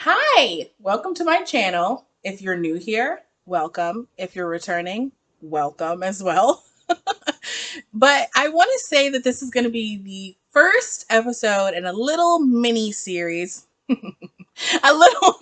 Hi, welcome to my channel. If you're new here, welcome. If you're returning, welcome as well. But I want to say that this is going to be the first episode in a little mini series, a little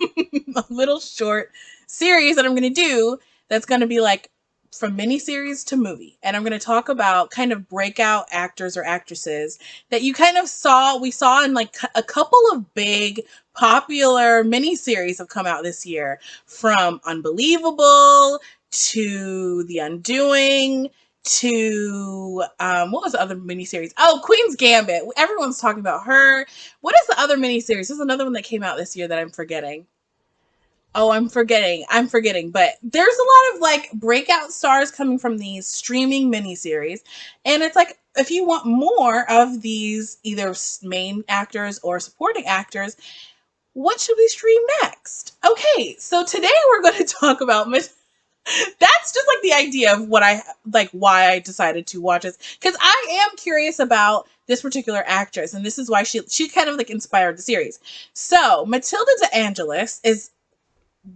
a little short series that I'm going to do that's going to be like from mini series to movie. And I'm going to talk about kind of breakout actors or actresses that you kind of we saw in like a couple of big popular mini series have come out this year, from Unbelievable to The Undoing to what was the other miniseries? Oh, Queen's Gambit. Everyone's talking about her. What is the other miniseries? There's another one that came out this year that I'm forgetting. Oh, I'm forgetting. I'm forgetting. But there's a lot of like breakout stars coming from these streaming miniseries. And it's like, if you want more of these either main actors or supporting actors, what should we stream next? Okay, so today we're going to talk about that's just like the idea of what I like, why I decided to watch this, because I am curious about this particular actress, and this is why she kind of like inspired the series. So Matilda DeAngelis is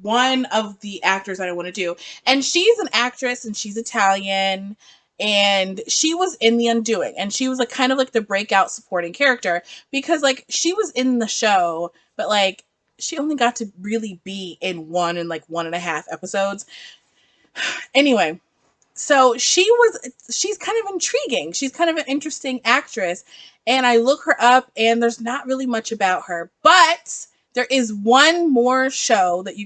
one of the actors that I want to do, and she's an actress and she's Italian, and she was in The Undoing, and she was like kind of like the breakout supporting character because like she was in the show, but like she only got to really be in one and like 1.5 episodes. Anyway, so she's kind of intriguing. She's kind of an interesting actress. And I look her up and there's not really much about her. But there is one more show that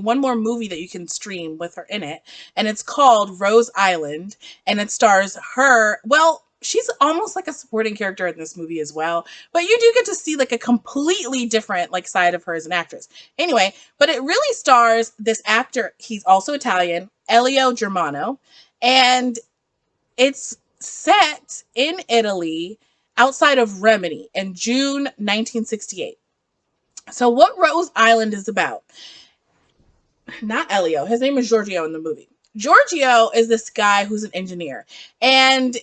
one more movie that you can stream with her in it. And it's called Rose Island. And it stars her. Well, she's almost like a supporting character in this movie as well. But you do get to see like a completely different like side of her as an actress. Anyway, but it really stars this actor. He's also Italian, Elio Germano, and it's set in Italy outside of Rimini in June 1968. So what Rose Island is about, not Elio, his name is Giorgio in the movie. Giorgio is this guy who's an engineer, and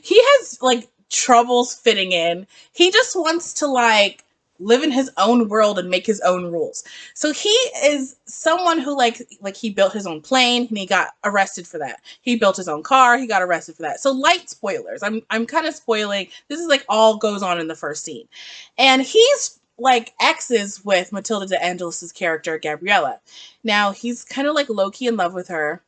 he has like troubles fitting in. He just wants to like live in his own world and make his own rules. So he is someone who like he built his own plane and he got arrested for that. He built his own car, he got arrested for that. So light spoilers. I'm kind of spoiling. This is like all goes on in the first scene. And he's like exes with Matilda DeAngelis' character Gabriella. Now he's kind of like low-key in love with her,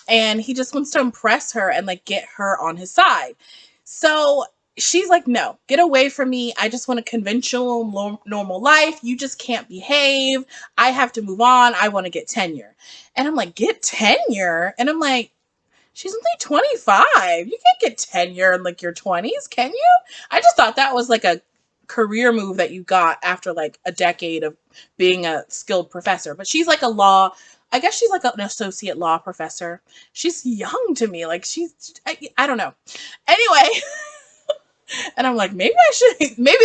and he just wants to impress her and like get her on his side. So she's like, no, get away from me. I just want a conventional, normal life. You just can't behave. I have to move on. I want to get tenure. And I'm like, get tenure? And I'm like, she's only 25. You can't get tenure in like your 20s, can you? I just thought that was like a career move that you got after like a decade of being a skilled professor. But she's like I guess she's like an associate law professor. She's young to me. Like I don't know. Anyway, and I'm like, maybe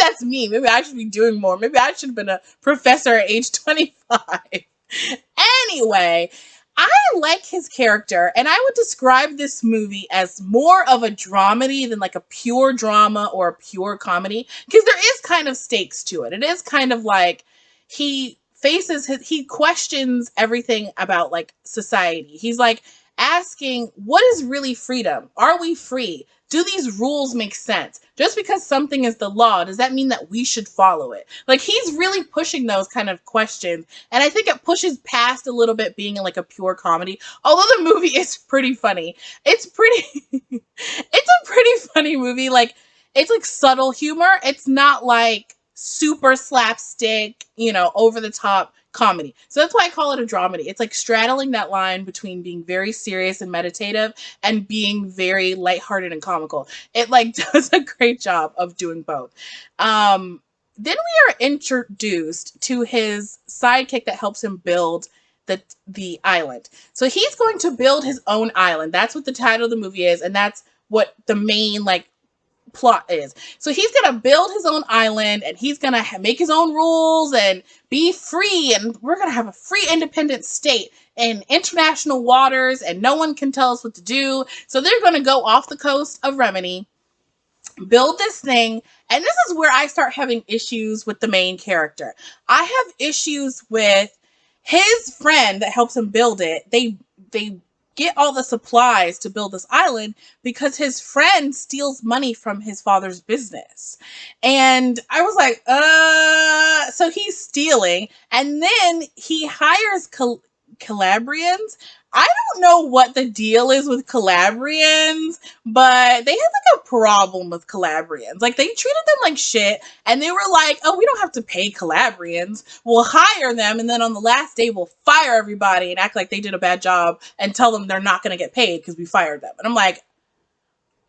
that's me. Maybe I should be doing more. Maybe I should have been a professor at age 25. Anyway, I like his character, and I would describe this movie as more of a dramedy than like a pure drama or a pure comedy, because there is kind of stakes to it. It is kind of like he questions everything about like society. He's like asking, what is really freedom? Are we free? Do these rules make sense? Just because something is the law, does that mean that we should follow it? Like, he's really pushing those kind of questions. And I think it pushes past a little bit being like a pure comedy. Although the movie is pretty funny. It's a pretty funny movie. Like, it's like subtle humor. It's not like super slapstick, over the top comedy. So that's why I call it a dramedy. It's like straddling that line between being very serious and meditative and being very lighthearted and comical. It like does a great job of doing both. Then we are introduced to his sidekick that helps him build the island. So he's going to build his own island. That's what the title of the movie is, and that's what the main like plot is. So he's gonna build his own island, and he's gonna make his own rules and be free, and we're gonna have a free independent state in international waters, and no one can tell us what to do. So they're gonna go off the coast of Rimini, build this thing, and this is where I start having issues with the main character. I have issues with his friend that helps him build it. They get all the supplies to build this island because his friend steals money from his father's business. And I was like, so he's stealing, and then he hires Calabrians. I don't know what the deal is with Calabrians, but they had like a problem with Calabrians. Like, they treated them like shit, and they were like, oh, we don't have to pay Calabrians. We'll hire them, and then on the last day, we'll fire everybody and act like they did a bad job and tell them they're not going to get paid because we fired them. And I'm like,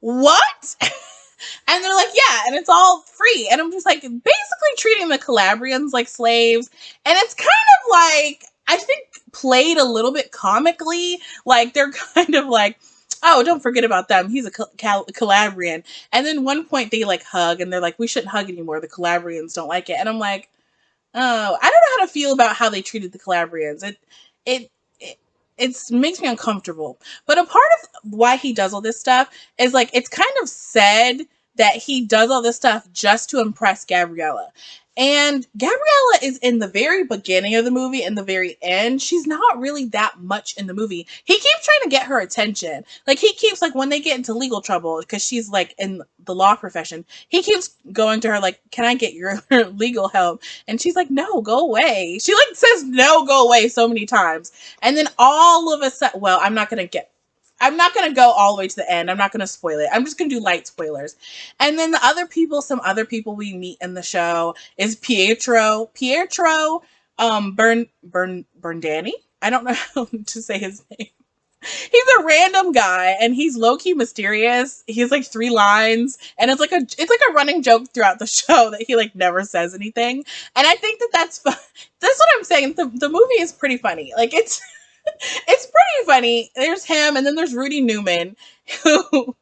what? And they're like, yeah, and it's all free. And I'm just like, basically treating the Calabrians like slaves. And it's kind of like, I think, played a little bit comically. Like, they're kind of like, oh, don't forget about them. He's a Calabrian. And then one point they like hug, and they're like, we shouldn't hug anymore. The Calabrians don't like it. And I'm like, oh, I don't know how to feel about how they treated the Calabrians. It it makes me uncomfortable. But a part of why he does all this stuff is like, it's kind of said that he does all this stuff just to impress Gabriella. And Gabriella is in the very beginning of the movie and the very end. She's not really that much in the movie. He keeps trying to get her attention. Like, he keeps, like, when they get into legal trouble, because she's, like, in the law profession, he keeps going to her, like, can I get your legal help? And she's like, no, go away. She, like, says, no, go away so many times. And then all of a sudden, well, I'm not going to go all the way to the end. I'm not going to spoil it. I'm just going to do light spoilers. And then some other people we meet in the show is Pietro Berndani. I don't know how to say his name. He's a random guy, and he's low-key mysterious. He has like 3 lines, and it's like a running joke throughout the show that he like never says anything. And I think that that's fun. That's what I'm saying. The movie is pretty funny. Like, it's pretty funny. There's him, and then there's Rudy Newman, who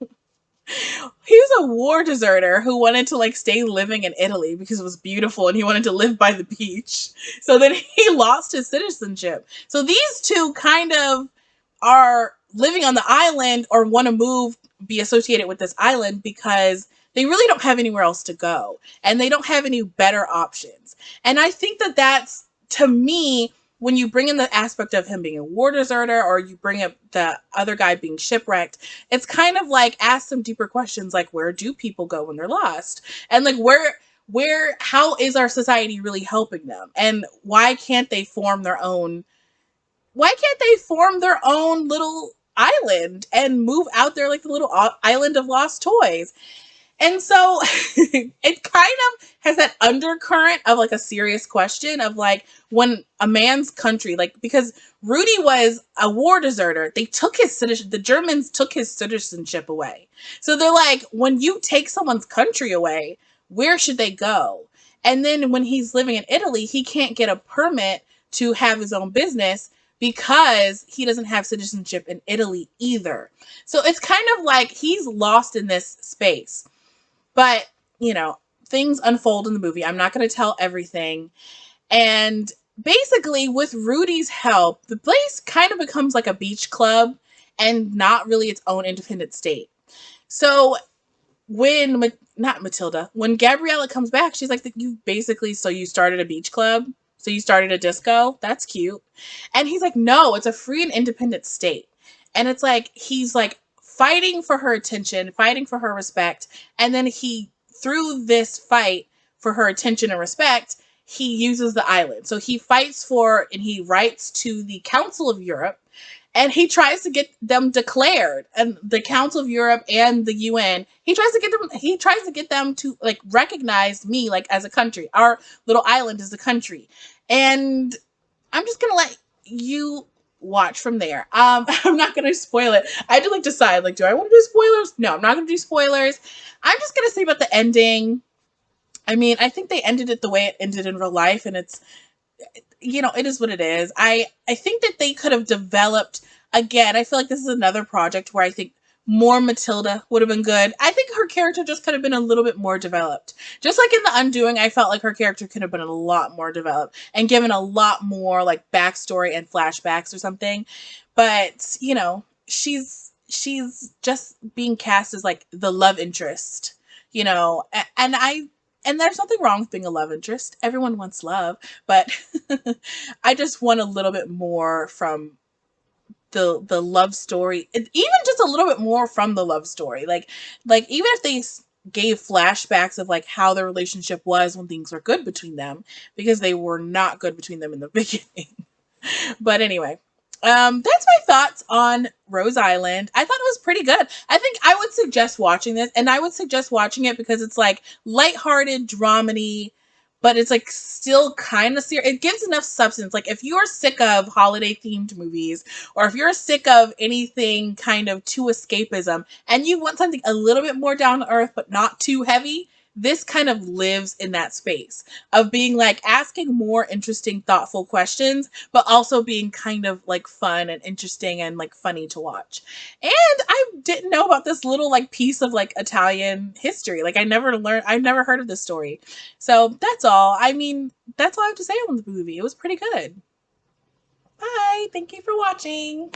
he was a war deserter who wanted to like stay living in Italy because it was beautiful, and he wanted to live by the beach. So then he lost his citizenship. So these two kind of are living on the island, or want to be associated with this island, because they really don't have anywhere else to go, and they don't have any better options. And I think that that's, to me, when you bring in the aspect of him being a war deserter, or you bring up the other guy being shipwrecked, it's kind of like, ask some deeper questions, like, where do people go when they're lost? And like, how is our society really helping them? And why can't they form their own little island and move out there like the little island of lost toys? And so it kind of has that undercurrent of like a serious question of like, when a man's country, like, because Rudy was a war deserter, the Germans took his citizenship away. So they're like, when you take someone's country away, where should they go? And then when he's living in Italy, he can't get a permit to have his own business because he doesn't have citizenship in Italy either. So it's kind of like he's lost in this space. But, things unfold in the movie. I'm not going to tell everything. And basically, with Rudy's help, the place kind of becomes like a beach club and not really its own independent state. So when Gabriella comes back, she's like, so you started a beach club? So you started a disco? That's cute. And he's like, no, it's a free and independent state. And it's like, he's like fighting for her attention, fighting for her respect. And then through this fight for her attention and respect, he uses the island. So he fights and he writes to the Council of Europe, and he tries to get them declared, and the Council of Europe and the UN. He tries to get them to like recognize me like as a country. Our little island is a country. And I'm just gonna let you watch from there. I'm not gonna spoil it. I had to like decide, like, do I want to do spoilers? No, I'm not gonna do spoilers. I'm just gonna say about the ending. I mean, I think they ended it the way it ended in real life, and it's, it is what it is. I think that they could have developed, again, I feel like this is another project where I think more Matilda would have been good. I think her character just could have been a little bit more developed. Just like in The Undoing, I felt like her character could have been a lot more developed and given a lot more like backstory and flashbacks or something. But, she's just being cast as like the love interest. you know, and there's nothing wrong with being a love interest. Everyone wants love, but I just want a little bit more from the love story, even just a little bit more from the love story. Like even if they gave flashbacks of like how their relationship was when things were good between them, because they were not good between them in the beginning. But anyway, that's my thoughts on Rose Island. I thought it was pretty good. I think I would suggest watching this, and I would suggest watching it because it's like lighthearted, dramedy, but it's like still kind of serious. It gives enough substance. Like if you're sick of holiday themed movies, or if you're sick of anything kind of too escapism, and you want something a little bit more down to earth but not too heavy, this kind of lives in that space of being like asking more interesting, thoughtful questions, but also being kind of like fun and interesting and like funny to watch. And I didn't know about this little like piece of like Italian history. Like I've never heard of this story. So that's all. I mean, that's all I have to say on the movie. It was pretty good. Bye. Thank you for watching.